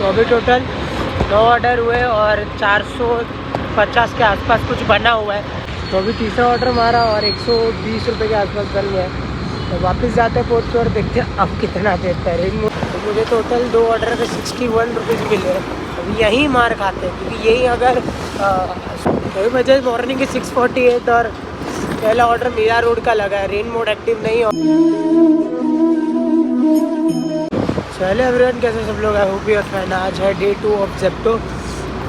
अभी total 9 order हुए और 450 के आसपास कुछ बना हुआ है। तो अभी तीसरा ऑर्डर हमारा और 120 रुपये के आसपास बन गया है। तो वापस जाते हैं पोर्ट पे और देखते हैं अब कितना देता है रेन। तो मुझे टोटल 2 ऑर्डर पे 61 रुपीज़ मिले हैं। अभी यहीं मार खाते हैं क्योंकि यही अगर तो बजे मॉर्निंग के 6:48 और पहला ऑर्डर मीरा रोड का लगा है। रेन मोड एक्टिव नहीं हो। चले एवरीवन, कैसे सब लोग है? Hope you are fine. आज है डे 2 ऑफ जेप्टो।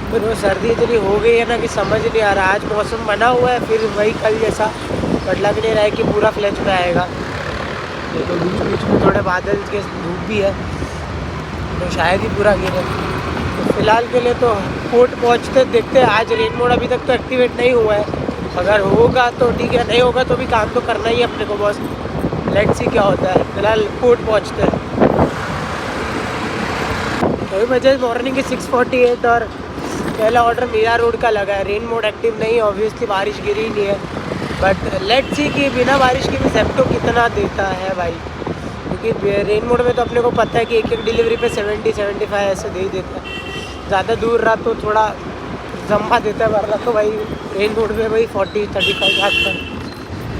फिर वो सर्दी इतनी हो गई है ना कि समझ नहीं आ रहा। आज मौसम बना हुआ है, फिर वही कल जैसा, बट लग नहीं रहा है कि पूरा फ्लैश में आएगा। तो बीच बीच में थोड़े बादल के धूप भी है, तो शायद ही पूरा गिरे। तो फिलहाल के लिए तो पोर्ट पहुँचते देखते हैं। आज रेन मोड अभी तक तो एक्टिवेट नहीं हुआ है। अगर होगा तो ठीक है, नहीं होगा तो भी काम तो करना ही है अपने को बॉस। लेट्स सी क्या होता है। फिलहाल पोर्ट पहुँचते हैं। तो बजे मॉर्निंग के 6:48 और पहला ऑर्डर मीरा रोड का लगा है। रेन मोड एक्टिव नहीं है, ऑब्वियसली बारिश गिरी ही नहीं है, बट लेट्स सी कि बिना बारिश के भी जेप्टो कितना देता है भाई। क्योंकि रेन मोड में तो अपने को पता है कि एक डिलीवरी पे 70-75 ऐसे दे ही देता है। ज़्यादा दूर रहा तो थोड़ा जम्मा देता है, वरना तो भाई रेन मोड में भाई 40-35 आता है।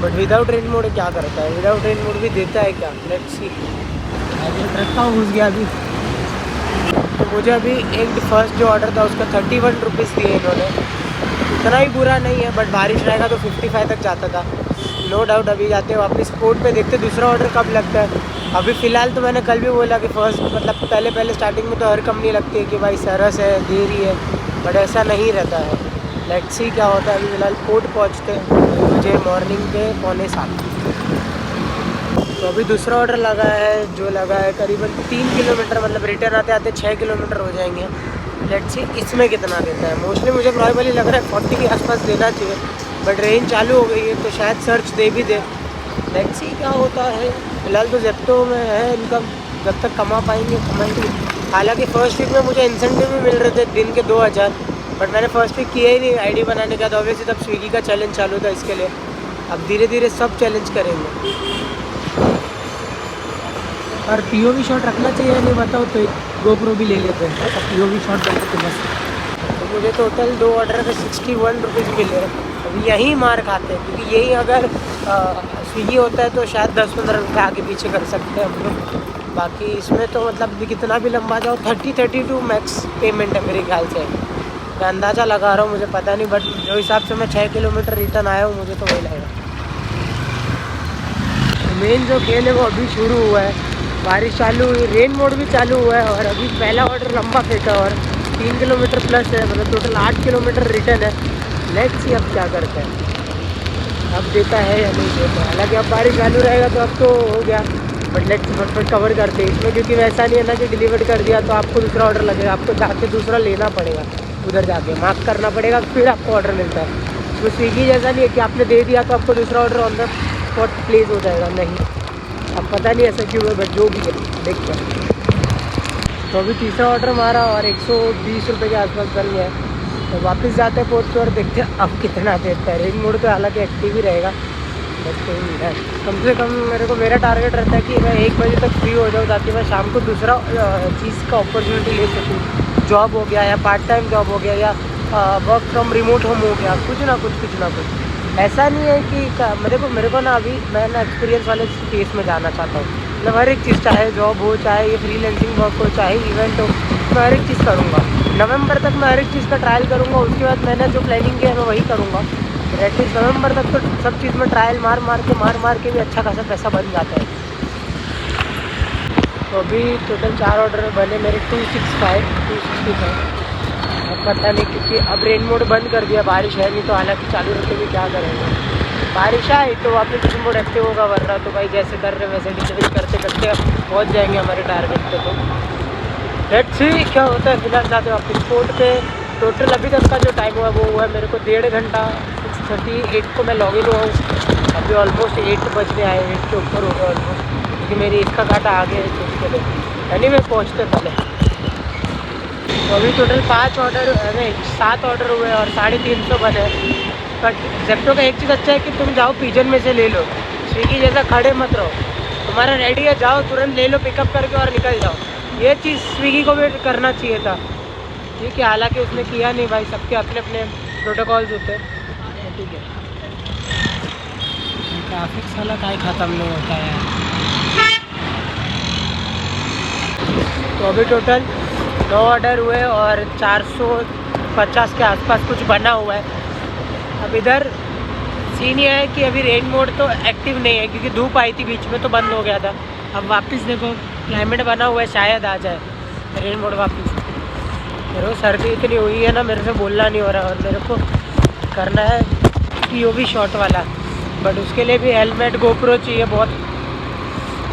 बट विदाउट रेन मोड क्या करता है? विदाउट रेन मोड भी देता है क्या? Let's see. ट्रक का घुस गया अभी। तो मुझे अभी एक फर्स्ट जो ऑर्डर था उसका 31 रुपीज़ दिए इन्होंने। इतना ही बुरा नहीं है, बट बारिश रहेगा तो 55 तक जाता था नो डाउट। अभी जाते हैं वापस पोर्ट पे, देखते दूसरा ऑर्डर कब लगता है। अभी फ़िलहाल तो मैंने कल भी बोला कि फर्स्ट मतलब पहले स्टार्टिंग में तो हर कंपनी लगती है कि भाई सरस है, देरी है, बट ऐसा नहीं रहता है। लेट्स सी क्या होता है। अभी फ़िलहाल पोर्ट पहुँचते हैं मुझे मॉर्निंग के 6:45। तो अभी दूसरा ऑर्डर लगा है, जो लगा है करीबन 3 किलोमीटर, मतलब रिटर्न आते आते 6 किलोमीटर हो जाएंगे। लेट्स सी इसमें कितना देता है। मोस्टली मुझे प्रॉबेबली लग रहा है 40 के आसपास देना चाहिए, बट रेंज चालू हो गई है तो शायद सर्च दे भी दे। लेट्स सी क्या होता है। फिलहाल तो जेप्टो में है इनकम, जब तक कमा पाएंगे कमाएंगे। हालांकि फर्स्ट वीक में मुझे इंसेंटिव भी मिल रहे थे दिन के 2000, बट मैंने फर्स्ट वीक किया ही नहीं आईडी बनाने का। तो ऑब्वियसली तब स्विगी का चैलेंज चालू था इसके लिए। अब धीरे धीरे सब चैलेंज करेंगे। और पीओवी शॉट रखना चाहिए नहीं बताओ तो गोप्रो भी ले लेते हैं। अच्छा पीओवी शॉट बनते तो बस। तो मुझे टोटल 2 ऑर्डर पे 61 रुपीज़ मिले हैं। अभी यहीं मार खाते हैं क्योंकि यही अगर स्विगी होता है तो शायद 10-15 रुपये आगे पीछे कर सकते हैं हम लोग। बाकी इसमें तो मतलब कितना भी लंबा जाओ 30-32 मैक्स पेमेंट है मेरे ख्याल से। मैं अंदाज़ा लगा रहा हूँ, मुझे पता नहीं, बट जो हिसाब से मैं 6 किलोमीटर रिटर्न आया हूँ मुझे तो वही लगेगा। मेन जो खेल है वो अभी शुरू हुआ है। बारिश चालू हुई, रेन मोड भी चालू हुआ है और अभी पहला ऑर्डर लंबा फेंका और 3 किलोमीटर प्लस है, मतलब टोटल 8 किलोमीटर रिटर्न है। लेट्स सी अब क्या करता है, अब देता है या नहीं देता। हालांकि अब बारिश चालू रहेगा तो अब तो हो गया, बट लेट्स फटफट कवर करते हैं इसमें, क्योंकि वैसा नहीं है ना कि डिलीवर कर दिया तो आपको दूसरा ऑर्डर लगेगा। आपको जाके दूसरा लेना पड़ेगा, उधर जाके मार्क करना पड़ेगा, फिर आपको ऑर्डर मिलता है। तो स्विगी जैसा नहीं है कि आपने दे दिया तो आपको दूसरा order on the spot place हो जाएगा, नहीं। अब पता नहीं ऐसा क्यों है, बट जो भी है देखते हैं। तो अभी तीसरा ऑर्डर हमारा और 120 रुपये के आसपास बन गया है। तो वापस जाते हैं पोर्ट पे और देखते हैं अब कितना देता है। रेन मोड तो हालांकि एक्टिव ही रहेगा, बस कोई नहीं है। कम से कम मेरा टारगेट रहता है कि मैं 1 बजे तक फ्री हो जाऊँ ताकि मैं शाम को दूसरा चीज़ का अपॉर्चुनिटी ले सकूँ। जॉब हो गया या पार्ट टाइम जॉब हो गया या वर्क फ्रॉम रिमोट होम हो गया, कुछ ना कुछ। ऐसा नहीं है कि मेरे को ना अभी मैं ना एक्सपीरियंस वाले केस में जाना चाहता हूँ। मतलब हर एक चीज़, चाहे जॉब हो, चाहे ये फ्रीलांसिंग वर्क हो, चाहे इवेंट हो, मैं हर एक चीज़ करूँगा। नवंबर तक मैं हर एक चीज़ का ट्रायल करूँगा। उसके बाद मैंने जो प्लानिंग किया है मैं वही करूँगा। एटलीस्ट नवंबर तक तो सब चीज़ में ट्रायल मार के भी अच्छा खासा पैसा बन जाता है। तो अभी टोटल 4 ऑर्डर बने मेरे 265। अब पता नहीं क्योंकि अब रेन मोड बंद कर दिया, बारिश है नहीं तो, हालांकि चालू रखे भी क्या करेंगे। बारिश आए तो वापस रेन मोड एक्टिव होगा, वरना तो भाई जैसे कर रहे वैसे डिलीवरी करते पहुंच जाएंगे हमारे टारगेट पे। तो लेट्स सी क्या होता है। फिलहाल जाते वापस पोर्ट पे। टोटल अभी तक का जो टाइम हुआ वो हुआ है मेरे को 1.5 घंटा। 6:38 को मैं लॉगिन हुआ हूँ। अभी ऑलमोस्ट 8 बजने आए, 8 के ऊपर हो गया ऑलमोस्ट, क्योंकि मेरी इसका घाटा आगे है तो उसके लिए एनीवे पहुँचते पहले। तो अभी टोटल 7 ऑर्डर हुए और 350 बने। बट जेप्टो का एक चीज़ अच्छा है कि तुम जाओ पिजन में से ले लो, स्विगी जैसा खड़े मत रहो। तुम्हारा रेडी है, जाओ तुरंत ले लो पिकअप करके और निकल जाओ। ये चीज़ स्विगी को भी करना चाहिए था, ठीक है, हालांकि उसने किया नहीं भाई, सबके अपने अपने प्रोटोकॉल्स होते हैं, ठीक है। ट्रैफिक साला का ही ख़त्म नहीं होता है। तो अभी टोटल 9 ऑर्डर हुए और 450 के आसपास कुछ बना हुआ है। अब इधर सीन ये है कि अभी रेन मोड तो एक्टिव नहीं है क्योंकि धूप आई थी, बीच में तो बंद हो गया था। अब वापस देखो क्लाइमेट बना हुआ है, शायद आ जाए रेन मोड वापस। मेरे को सर्दी इतनी हुई है ना, मेरे से बोलना नहीं हो रहा, और मेरे को करना है POV शॉट वाला, बट उसके लिए भी हेलमेट गोप्रो चाहिए, बहुत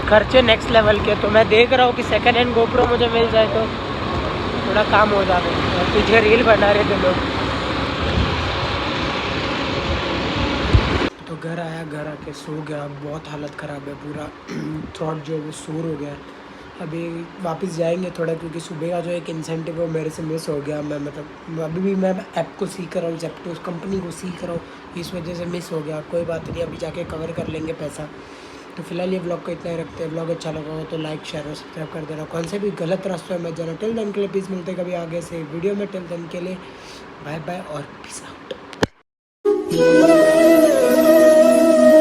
खर्चे नेक्स्ट लेवल के। तो मैं देख रहा हूँ कि सेकंड हैंड गोप्रो मुझे मिल जाए तो थोड़ा काम हो जाए। और पीछे रील बना रहे थे लोग। तो घर आया, घर आके सो गया, बहुत हालत ख़राब है, पूरा थ्रॉट जो है वो शोर हो गया है। अभी वापस जाएंगे थोड़ा, क्योंकि सुबह का जो एक इंसेंटिव वो मेरे से मिस हो गया। मैं मतलब अभी भी मैं ऐप को सीख रहा हूँ, जेप्टो उस कंपनी को सीख रहा हूँ, इस वजह से मिस हो गया। कोई बात नहीं, अभी जाके कवर कर लेंगे पैसा। तो फिलहाल ये ब्लॉग को इतना ही रखते हैं। ब्लॉग अच्छा लगा हो तो लाइक शेयर और सब्सक्राइब कर देना। कौन से भी गलत रास्ते में मत जाना। टिल देन के लिए प्लीज़ मिलते कभी आगे से वीडियो में। टिल देन के लिए बाय बाय और पीस आउट।